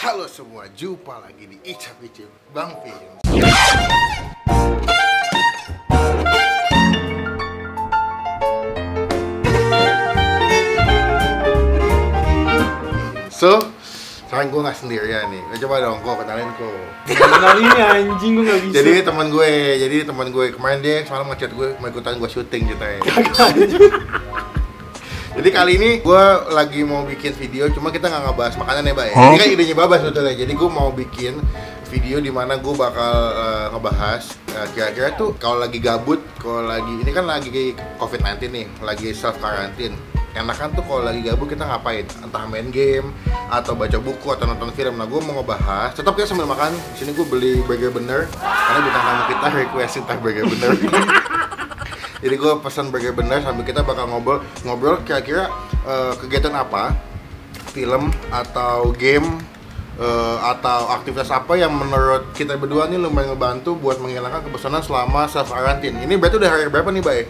Halo semua, jumpa lagi di Icap Icip Bang Film. So, sekarang gue gak sendirian nih. Coba dong, kenalin kok. Kenal ini anjing, gue gak bisa. Jadi teman gue kemarin dia semalam ngechat gue mau ikutan gue syuting ceritanya. Jadi kali ini gue lagi mau bikin video, cuma kita nggak ngebahas makanan ya, Mbak ya. Ini kan idenya Babas sebetulnya. Jadi gue mau bikin video di mana gue bakal ngebahas kira-kira tuh kalau lagi gabut, kalau lagi ini kan lagi COVID-19 nih, lagi self quarantine. Enakan tuh kalau lagi gabut kita ngapain? Entah main game atau baca buku atau nonton film. Nah, gue mau ngebahas. Tetap kita sambil makan. Di sini gue beli burger bener karena bintang tamu kita requestin tentang burger bener. Jadi gue pesan burger bener sambil kita bakal ngobrol kira-kira kegiatan apa, film atau game atau aktivitas apa yang menurut kita berdua nih lumayan ngebantu buat menghilangkan kebosanan selama self quarantine. Ini berarti udah hari berapa nih, Bay?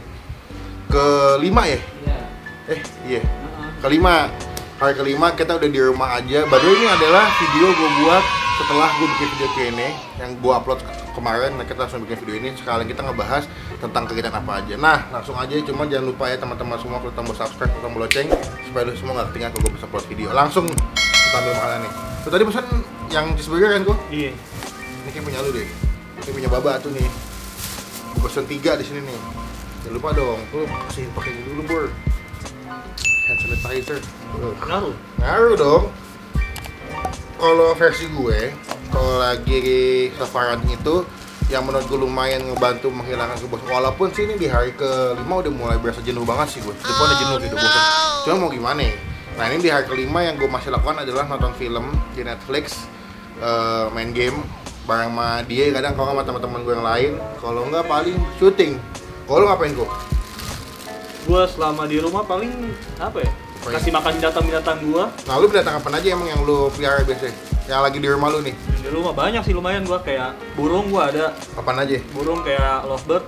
Kelima ya? Iya. Kelima. Hari kelima kita udah di rumah aja. Baru ini adalah video gue buat setelah gue bikin video Q&A yang gue upload kemarin. Nah, kita langsung bikin video ini. Sekalian kita ngebahas tentang kegiatan apa aja. Nah, langsung aja. Cuma jangan lupa ya teman-teman semua klik tombol subscribe, klik tombol lonceng supaya lu semua nggak ketinggalan kalau gue bisa upload video. Langsung kita ambil makanan nih. Tuh tadi pesan yang cheeseburger kan gue? Iya. Ini kayak punya lu deh. Ini punya Baba tuh nih. Gue pesen 3 di sini nih. Jangan lupa dong. Lu kasihin pakai dulu, Bor. Hand sanitizer. Ngaruh dong. Kalau versi gue, kalau lagi self quarantine itu yang menurut gue lumayan ngebantu menghilangkan kebosanan. Walaupun sih ini di hari ke-5 udah mulai berasa jenuh banget sih gue. Depan udah jenuh sih, udah bosan. Cuma mau gimana ya? Nah, ini di hari ke-5 yang gue masih lakukan adalah nonton film di Netflix, main game bareng sama dia, kadang kalau sama teman-teman gue yang lain. Kalau enggak paling syuting. Kalau lu ngapain kok? Gue selama di rumah paling apa ya? Kasih makan binatang-binatang gua. Nah, lu binatang apa aja emang yang lu pelihara biasanya? Yang lagi di rumah lu nih? Di rumah banyak sih lumayan gua, kayak burung gua ada. Apaan aja? Burung kayak lovebird.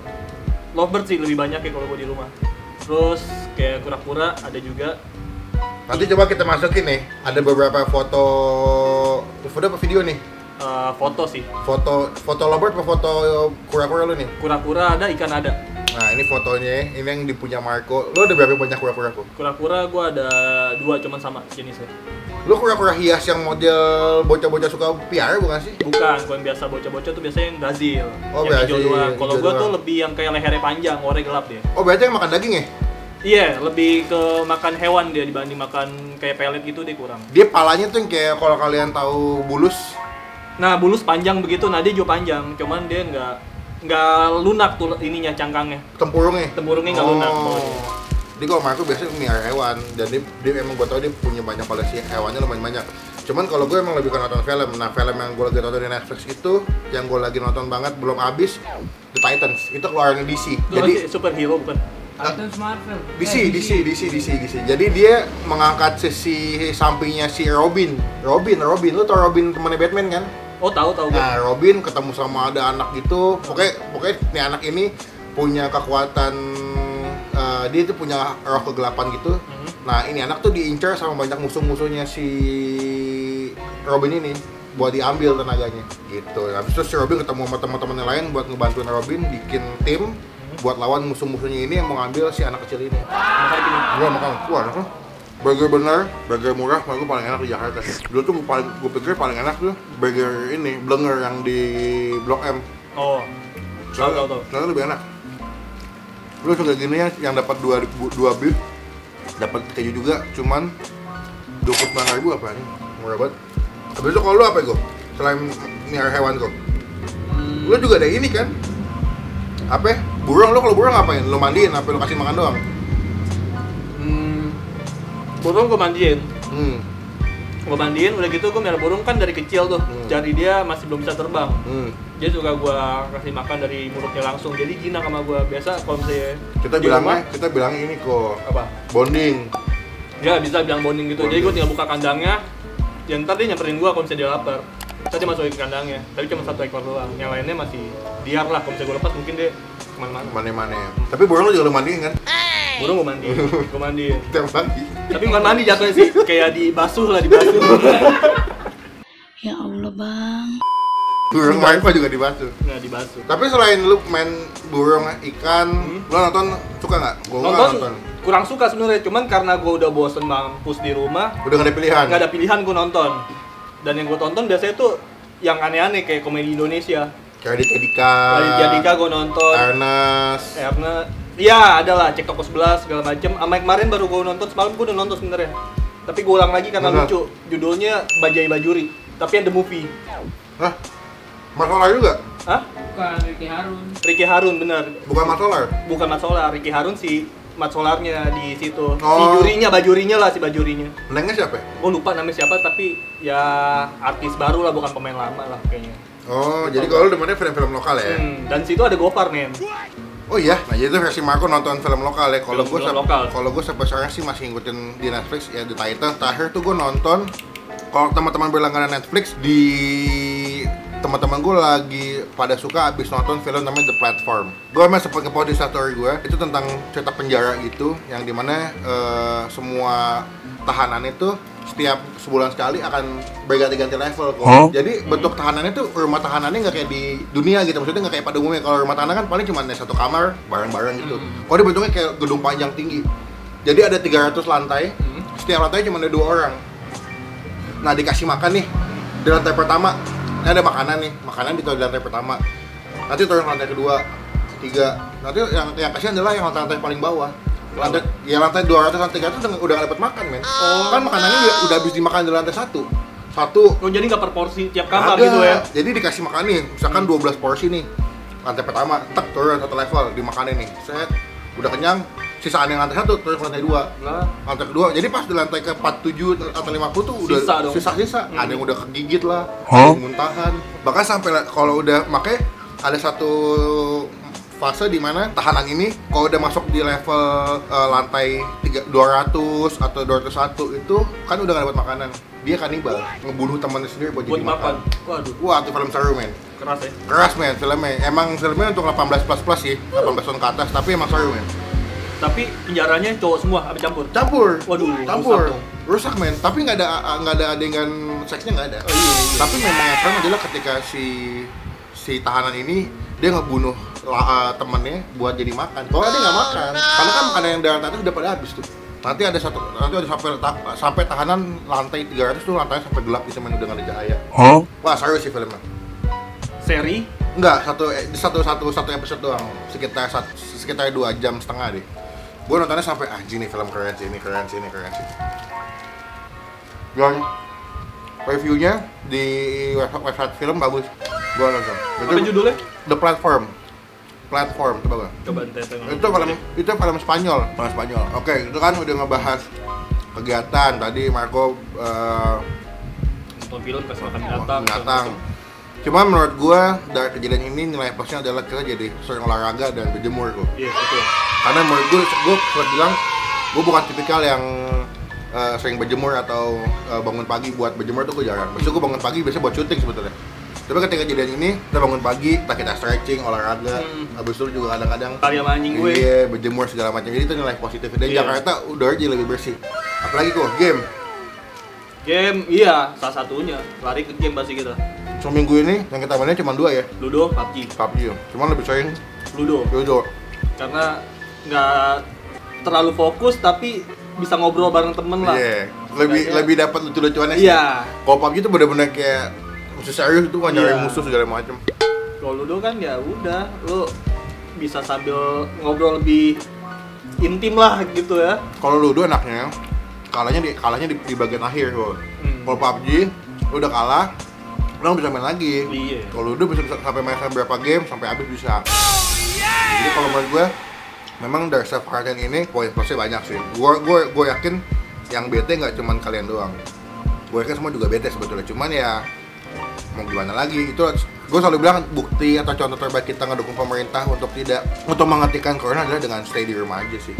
Lovebird sih lebih banyak ya kalau gua di rumah. Terus kayak kura-kura ada juga. Nanti coba kita masukin nih. Ada beberapa foto apa video nih? Foto sih. Foto lovebird apa foto kura-kura lu nih? Kura-kura ada, ikan ada. Nah, ini fotonya, ini yang dipunya Marco. Lu ada berapa banyak kura-kura kok? Kura-kura gua ada 2 cuman sama jenisnya. Lu kura-kura hias yang model bocah-bocah suka piara bukan sih? Bukan, gua yang biasa bocah-bocah tuh biasanya yang Brazil. Oh, yang Brazil. Kalau gua tuh lebih yang kayak lehernya panjang, warnanya gelap dia. Oh, berarti yang makan daging ya? Iya, lebih ke makan hewan dia dibanding makan kayak pelet gitu dia kurang. Dia palanya tuh yang kayak kalau kalian tahu bulus. Nah, bulus panjang begitu, nah dia juga panjang, cuman dia nggak lunak tuh ininya, cangkangnya. Tempurungnya nggak lunak. Jadi kalau Marco biasanya melihara hewan dan dia emang gue tau dia punya banyak koleksi hewannya lumayan banyak. Cuman kalau gue emang lebih ke nonton film. Nah, film yang gue lagi nonton di Netflix itu yang gue lagi nonton banget belum habis, The Titans. Itu keluaran DC. Itu jadi superhero bukan? Titans Marvel. DC. Jadi dia mengangkat sisi sampingnya si Robin. Lu tau Robin temannya Batman kan? Oh, tahu. Nah, Robin ketemu sama ada anak gitu. Pokoknya nih anak ini punya kekuatan, dia itu punya roh kegelapan gitu. Nah, ini anak tuh diincar sama banyak musuh-musuhnya si Robin ini buat diambil tenaganya gitu. Habis itu si Robin ketemu sama teman-teman yang lain buat ngebantuin Robin bikin tim buat lawan musuh-musuhnya ini yang mau ngambil si anak kecil ini. Makan. Wah, enak loh. Burger bener, burger murah, menurut gue paling enak di Jakarta. Dulu tuh gue pikir paling enak tuh burger ini, Blenger yang di Blok M. Oh, tahu. Soalnya lebih enak. Lu juga gini ya, yang dapat 2 beef, dapat keju juga, cuman 29.000 apa nih? Murah banget. Habis itu kalau lu apa gue? Selain melihara hewan kok? Lu juga ada ini kan? Apa? Burung, lu kalau burung ngapain? Lu mandiin, apa lu kasih makan doang? Burung gue mandiin. Gue mandiin, udah gitu gue melihara burung kan dari kecil tuh. Jadi dia masih belum bisa terbang. Dia juga gue kasih makan dari mulutnya langsung. Jadi jinak sama gue. Biasa kalau misalnya kita bilangnya ini kok. Apa? Bonding. Ya bisa bilang bonding gitu. Jadi gue tinggal buka kandangnya. Ya ntar dia nyamperin gue kalau misalnya dia lapar. Tadi masukin ke kandangnya. Tapi cuma 1 ekor doang. Yang lainnya masih liar lah. Kalau misalnya gue lepas mungkin dia kemana-mana. Tapi burung lu juga lu mandiin kan? Burung gue mandiin. Tiap pagi. Tapi bukan mandi jatuhnya sih, kayak dibasuh. Ya Allah bang. Burung Maipa juga dibasuh. Nggak dibasuh. Tapi selain lu main burung, ikan, lu nonton suka nggak? Gua nonton. Kurang suka sebenarnya, cuman karena gue udah bosen mampus di rumah, Udah nggak ada pilihan. nggak ada pilihan gue nonton. Dan yang gue tonton biasanya tuh yang aneh-aneh kayak komedi Indonesia. Kayak Raditya Dika. Raditya Dika gue nonton. Ernest. Iya, adalah Cek Toko 11 segala macem. Sama kemarin baru gue nonton, semalam gue udah nonton sebenarnya. Tapi gue ulang lagi karena lucu. Judulnya Bajai Bajuri, tapi yang the movie. Hah? Mat Solar juga? Hah? Bukan Ricky Harun. Ricky Harun bener. Bukan Mat Solar? Bukan Mat Solar, Ricky Harun si Mat Solarnya di situ. Si Oh. bajurinya lah si bajurinya. Menengnya siapa ya? Gue lupa namanya siapa tapi ya artis baru lah, bukan pemain lama lah kayaknya. Oh, jadi kalau lu demennya film-film lokal ya? Dan situ ada Gopar, men. Oh iya, nah jadi itu versi Marco nonton film lokal ya. Kalau gue Film lokal. sampai sekarang sih masih ngikutin di Netflix ya, The Titan. Terakhir tuh gue nonton, kalau teman-teman berlangganan Netflix, di teman-teman gue lagi pada suka abis nonton film namanya The Platform. Gue emang sempat nge-post di story gue, itu tentang cerita penjara gitu, yang dimana semua tahanan itu setiap sebulan sekali akan berganti-ganti level kok. Jadi bentuk tahanannya tuh, rumah tahanannya nggak kayak di dunia gitu, maksudnya nggak kayak pada umumnya. Kalau rumah tahanan kan paling cuma ada satu kamar bareng-bareng gitu. Kalau dia bentuknya kayak gedung panjang tinggi. Jadi ada 300 lantai, setiap lantai cuma ada 2 orang. Nah dikasih makan nih di lantai pertama, ini ada makanan nih, makanan ditaruh di lantai pertama. Nanti turun lantai kedua, ketiga. Nanti yang kasihan adalah yang lantai paling bawah. Lantai 200 lantai 300 udah nggak dapat makan, men. Kan makanannya udah habis dimakan di lantai satu. Oh, jadi nggak per porsi tiap kamar gitu ya? Jadi dikasih makan nih, misalkan 12 porsi nih. Lantai pertama, tek turun satu level dimakanin nih. Set, udah kenyang. Sisaan yang lantai 1 turun ke lantai 2. Lantai kedua, jadi pas di lantai ke 47 atau 50 tuh udah sisa-sisa. Ada yang udah kegigit lah, ada yang muntahan. Bahkan sampai kalau udah makanya ada satu fase di mana tahanan ini kalau udah masuk di level lantai 200 atau 201 itu kan udah gak dapat makanan. Dia kanibal, ngebunuh temannya sendiri buat jadi makan. Waduh. Wah, itu film seru, men. Keras ya? Keras, men, filmnya. Emang filmnya untuk 18 plus sih, 18 tahun ke atas, tapi emang seru, men. Tapi penjaranya cowok semua, apa campur? Campur. Waduh, campur. rusak Rusak, men. Tapi nggak ada adegan seksnya, nggak ada. Tapi memang yang serem adalah ketika si tahanan ini dia ngebunuh temennya buat jadi makan. Kalau dia nggak makan, karena kan makanan yang dari atas udah pada habis tuh. Nanti ada sampai tahanan lantai 300 tuh lantainya sampai gelap gitu, men, udah nggak ada cahaya. Wah, seru sih filmnya. Seri? Enggak, satu episode doang. Sekitar 2,5 jam deh. Gue nontonnya sampai anjing nih, film keren sih. Dan reviewnya di website film bagus. Gue nonton. Apa judulnya? The Platform, coba gue. Coba tengok. Itu film Spanyol. Oke, itu kan udah ngebahas kegiatan. Tadi Marco nonton film kasih makan binatang. Cuma menurut gua dari kejadian ini nilai plusnya adalah kita jadi sering olahraga dan berjemur kok. Iya, betul. Karena menurut gua sempat bilang gua bukan tipikal yang sering berjemur atau bangun pagi buat berjemur tuh gua jarang. Biasanya gua bangun pagi biasanya buat syuting sebetulnya. Tapi ketika kejadian ini kita bangun pagi, kita stretching, olahraga, habis itu juga kadang-kadang Kali sama anjing gue. Iya, berjemur segala macam. Jadi itu nilai positif. Dan Jakarta udah aja lebih bersih. Apalagi kok game, iya, salah satunya. Lari ke game pasti kita. seminggu ini yang kita mainnya cuma 2 ya. Ludo, PUBG. Cuman lebih sering Ludo. Karena nggak terlalu fokus tapi bisa ngobrol bareng temen lah. Iya. Lebih dapat lucu-lucuannya sih. Iya. Kalau PUBG itu bener-bener kayak musuh serius itu kan, nyari musuh segala macam. Kalau Ludo kan ya udah, lu bisa sambil ngobrol lebih intim lah gitu ya. Kalau Ludo enaknya kalahnya di bagian akhir kok. Kalau PUBG lu udah kalah, lu bisa main lagi. Iya. Kalau Ludo bisa sampai main berapa game sampai habis bisa. Jadi kalau menurut gue memang dari self quarantine ini poin plusnya banyak sih. Gue yakin yang bete nggak cuman kalian doang. Gue yakin semua juga bete sebetulnya. Cuman ya mau gimana lagi, itu gue selalu bilang bukti atau contoh terbaik kita ngedukung pemerintah untuk menghentikan corona adalah dengan stay di rumah aja sih.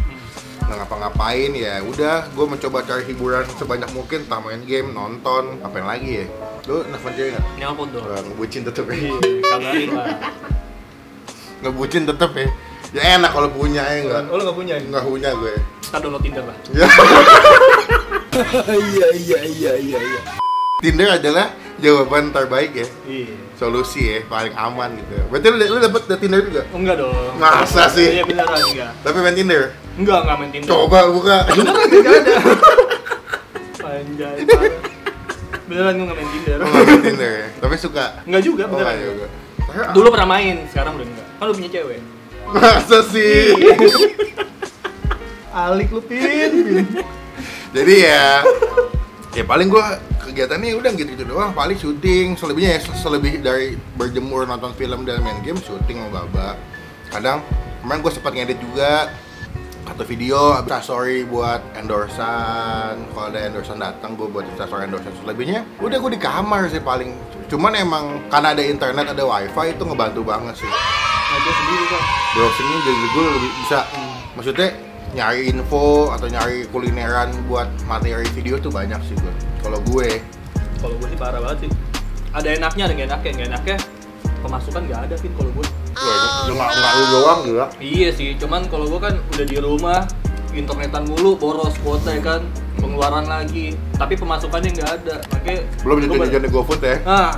Nggak ngapa-ngapain, ya udah gue mencoba cari hiburan sebanyak mungkin, entah main game, nonton, ngapain lagi ya. Lu nelfon cewek nggak? Nelfon dong. Ngebucin tetep ya. Kabarin lah. Ngebucin tetep ya. Ya enak kalau punya ya enggak. Oh, lu nggak punya? Nggak punya gue. Kita download Tinder lah. Iya. Tinder adalah jawaban terbaik ya. Iya. Solusi ya, paling aman gitu. Berarti lu dapet Tinder juga? Enggak dong. Masa sih? Iya beneran enggak. Tapi main Tinder? Enggak main Tinder. Coba buka. Beneran enggak ada. Anjay. Parah. Beneran gue nggak main Tinder. Oh, main Tinder ya? Tapi suka? Enggak juga, Oh, beneran. enggak juga. Dulu pernah main, sekarang udah enggak. Kan lu punya cewek. Masa sih? Alik lu Pin. Jadi ya paling gua kegiatannya udah gitu-gitu doang, paling syuting, selebihnya ya selebih dari berjemur, nonton film dan main game, syuting sama Baba. Kadang kemarin gua sempat ngedit juga satu video, story buat endorsan. Kalau ada endorsan datang, gua buat story endorsan. Selebihnya udah gua di kamar sih paling. Cuman emang karena ada internet, ada wifi itu ngebantu banget sih. Aja sendiri kan. Browsingnya jadi gue lebih bisa. Maksudnya nyari info atau nyari kulineran buat materi video tuh banyak sih gue. Kalau gue sih parah banget sih. Ada enaknya, ada nggak enaknya. Nggak enaknya pemasukan nggak ada Pin kalau gue. nggak lu doang juga. Iya sih, cuman kalau gue kan udah di rumah, internetan mulu, boros kuota ya kan, pengeluaran lagi, tapi pemasukannya nggak ada. Makanya Belum jajan GoFood ya. Nah,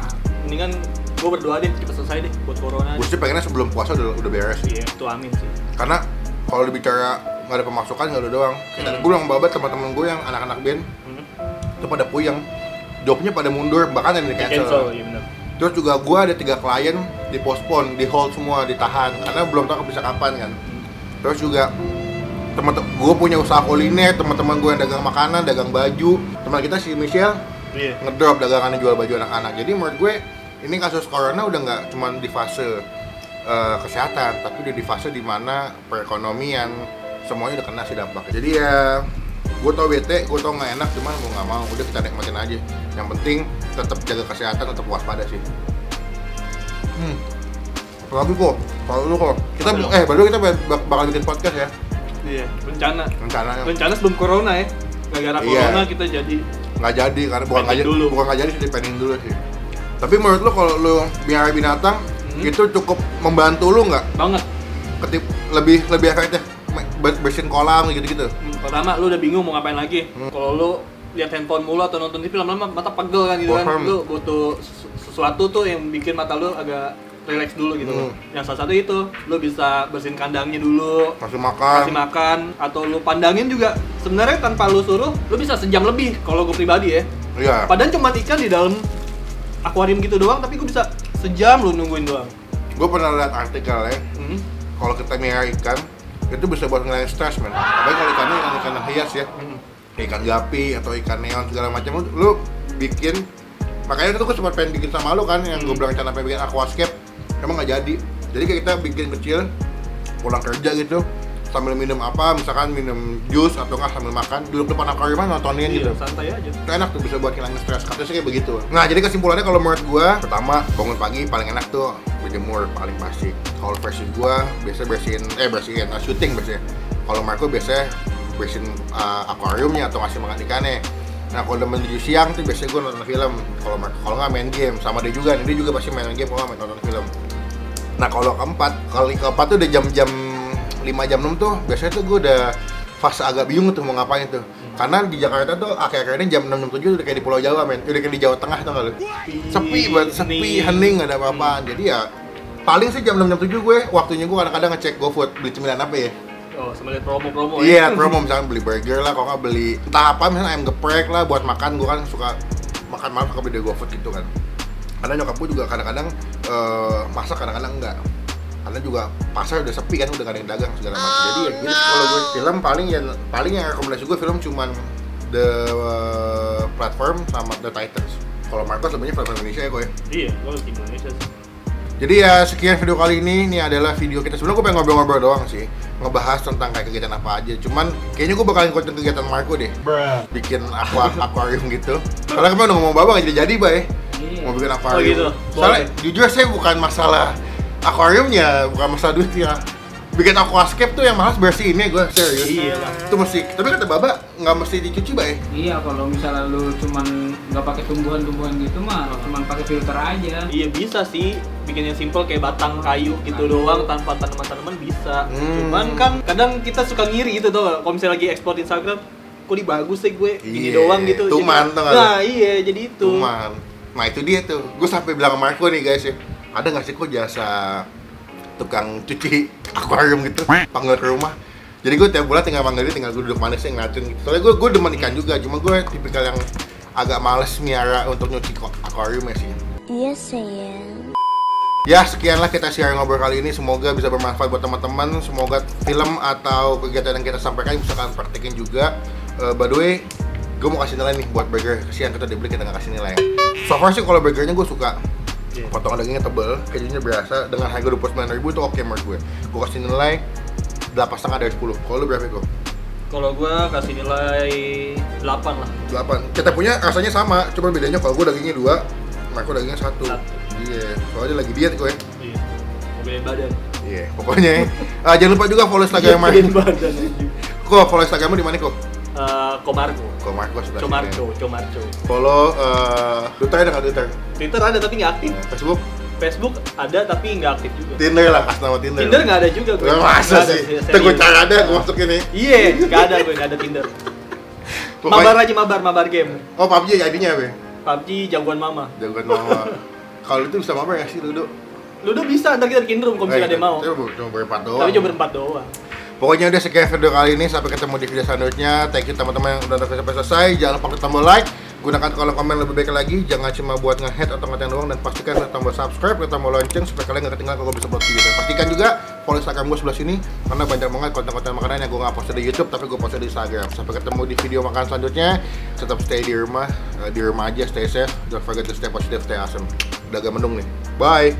mendingan gue berdoa deh cepet selesai deh buat corona. Gue sih pengennya sebelum puasa udah beres. Iya, itu amin sih. Karena kalau dibicara nggak ada pemasukan nggak ada doang. Gue bilang babat teman-teman gue yang anak-anak band itu pada puyeng, jobnya pada mundur, bahkan yang di cancel. Iya benar. Terus juga gue ada 3 klien dipospon, di hold semua, ditahan karena belum tahu bisa kapan kan. Terus juga teman-teman gue punya usaha kuliner, teman-teman gue yang dagang makanan, dagang baju. Teman kita si Michelle ngedrop dagangannya, jual baju anak-anak. Jadi menurut gue ini kasus corona udah nggak cuma di fase kesehatan, tapi udah di fase dimana perekonomian semuanya udah kena sih dampaknya. Jadi ya gue tau bete, gue tau nggak enak, cuman mau nggak mau udah kita nikmatin aja. Yang penting tetap jaga kesehatan, tetap waspada sih. Apalagi kok, kalau lu kok kita baru kita bakal bikin podcast ya. Iya, rencananya. Rencananya Sebelum corona ya. Gara-gara corona kita jadi nggak jadi karena bukan nggak jadi sih, dipending dulu sih. Tapi menurut lu kalau lu biara binatang itu cukup membantu lu nggak? Banget. Lebih efektif bersihin kolam gitu-gitu. Pertama lu udah bingung mau ngapain lagi. Kalau lu lihat handphone mulu atau nonton TV lama-lama mata pegel kan gitu kan. Lu butuh sesuatu tuh yang bikin mata lu agak relax dulu gitu. Yang salah satu itu lu bisa bersihin kandangnya dulu, kasih makan atau lu pandangin juga. Sebenarnya tanpa lu suruh, lu bisa sejam lebih kalau gue pribadi ya. Iya. Padahal cuma ikan di dalam akuarium gitu doang, tapi gue bisa sejam lu nungguin doang. Gue pernah lihat artikel ya. Kalau kita melihara ikan itu bisa buat ngilangin stres men. Apalagi kalau ikannya ikan hias ya, ikan gapi atau ikan neon segala macam, lu bikin. Makanya itu gue sempat pengen bikin sama lu kan, yang gue bilang rencana pengen bikin aquascape, emang nggak jadi. Jadi kayak kita bikin kecil, pulang kerja gitu, sambil minum apa, misalkan minum jus atau nggak sambil makan, duduk depan akuarium nontonin gitu. Santai aja. Itu enak tuh, bisa buat ngilangin stres. Katanya sih kayak begitu. Nah, jadi kesimpulannya kalau menurut gua, pertama bangun pagi paling enak tuh berjemur, paling pasti. Kalau versi gua biasa bersihin syuting biasanya. Kalau Marco biasanya bersihin akuariumnya atau ngasih makan ikannya. Nah, kalau udah menuju siang tuh biasanya gua nonton film. Kalau nggak main game, sama dia juga pasti main game, kalau nggak nonton film. Nah, kalau keempat tuh udah jam 5 jam 6 tuh biasanya tuh gue udah fase agak bingung tuh mau ngapain tuh. Karena di Jakarta tuh akhir-akhir ini jam 6 jam 7 udah kayak di Pulau Jawa men. Udah kayak di Jawa Tengah tuh kali. Sepi, hening, gak ada apa-apaan. Jadi ya paling sih jam 6 jam 7 gue waktunya gue kadang-kadang ngecek GoFood beli cemilan apa ya. Oh, sama lihat promo-promo ya. Iya, promo misalkan beli burger lah, kalau nggak beli entah apa, misalnya ayam geprek lah buat makan. Gue kan suka makan malam suka beli GoFood gitu kan. Karena nyokap gue juga kadang-kadang masak, kadang-kadang enggak. Karena juga pasar udah sepi kan, udah gak ada yang dagang segala macam. Jadi ya gitu. Kalau gue film paling yang rekomendasi gue film cuman The Platform sama The Titans. Kalau Marcos sebenarnya film Indonesia ya gue. Iya, gue di Indonesia sih. Jadi ya sekian video kali ini adalah video kita. Sebenarnya gue pengen ngobrol-ngobrol doang sih, ngebahas tentang kayak kegiatan apa aja. Cuman kayaknya gue bakalan ikutin kegiatan Marco deh, bikin akuarium gitu. Soalnya kemarin udah ngomong Baba nggak jadi bay, mau bikin akuarium. Oh gitu. Soalnya jujur saya bukan masalah akuariumnya, bukan masalah duitnya. Bikin aquascape tuh yang malas bersihinnya gue serius. Iya lah. Itu mesti. Tapi kata Baba nggak mesti dicuci bay. Iya, kalau misalnya lu cuman nggak pakai tumbuhan-tumbuhan gitu mah, cuman pakai filter aja. Iya bisa sih, bikin yang simple kayak batang kayu gitu doang tanpa tanaman-tanaman bisa. Cuman kan kadang kita suka ngiri gitu tuh, kalau misalnya lagi ekspor Instagram, kok di bagus sih gue gini doang gitu. Tuman tuh. Nah iya jadi itu. Tuman. Nah itu dia tuh, gue sampai bilang sama Marco nih guys ya, ada nggak sih kok jasa tukang cuci akuarium gitu, panggil ke rumah. Jadi gue tiap bulan tinggal panggil dia, tinggal gue duduk manis ngeliatin gitu. Soalnya gue demen ikan juga, cuma gue tipikal yang agak males miara untuk nyuci akuarium ya sih. Iya sayang. Ya sekianlah kita share ngobrol kali ini, semoga bisa bermanfaat buat teman-teman. Semoga film atau kegiatan yang kita sampaikan bisa kalian praktekin juga. By the way, gue mau kasih nilai nih buat burger, kesian kita dibeli kita nggak kasih nilai. So far sih kalau burgernya gue suka, potongan dagingnya tebel, kejunya berasa, dengan harga 29.000 itu oke menurut gue. Gue kasih nilai 8,5 dari 10. Kalau lu berapa kok? Kalau gue kasih nilai 8 lah. 8. Kita punya rasanya sama, cuma bedanya kalau gue dagingnya 2, Marco dagingnya 1. Iya, soalnya lagi diet gue. Iya, mau gedein badan. Iya, pokoknya jangan lupa juga follow Instagram Marco. Gedein badan aja. Kok follow Instagrammu di mana kok? Komarco sebelah Comarco. Follow Twitter ada nggak Twitter? Twitter ada tapi nggak aktif. Facebook ada tapi nggak aktif juga. Tinder lah, kasih nama Tinder. Tinder nggak ada juga gue. Masa sih? Itu gue cara ada, gue masukin nih. Iya, nggak ada Tinder. Mabar game. Oh PUBG ID-nya apa? PUBG jagoan mama. Kalau itu bisa mabar nggak sih Ludo? Ludo bisa, ntar kita bikin room kalau misalnya ada yang mau. Cuma berempat doang. Tapi cuma berempat doang. Pokoknya udah sekian video kali ini, sampai ketemu di video selanjutnya. Thank you teman-teman yang udah nonton sampai selesai. Jangan lupa klik tombol like, gunakan kolom komen lebih baik lagi. Jangan cuma buat nge-hate atau ngatain doang, dan pastikan klik tombol subscribe, klik tombol lonceng supaya kalian nggak ketinggalan kalau bisa upload video. Dan pastikan juga follow Instagram gue sebelah sini karena banyak banget konten-konten makanan yang gue nggak post di YouTube tapi gue post di Instagram. Sampai ketemu di video makan selanjutnya. Tetap stay di rumah aja, stay safe. Don't forget to stay positive, stay awesome. Udah agak mendung nih. Bye.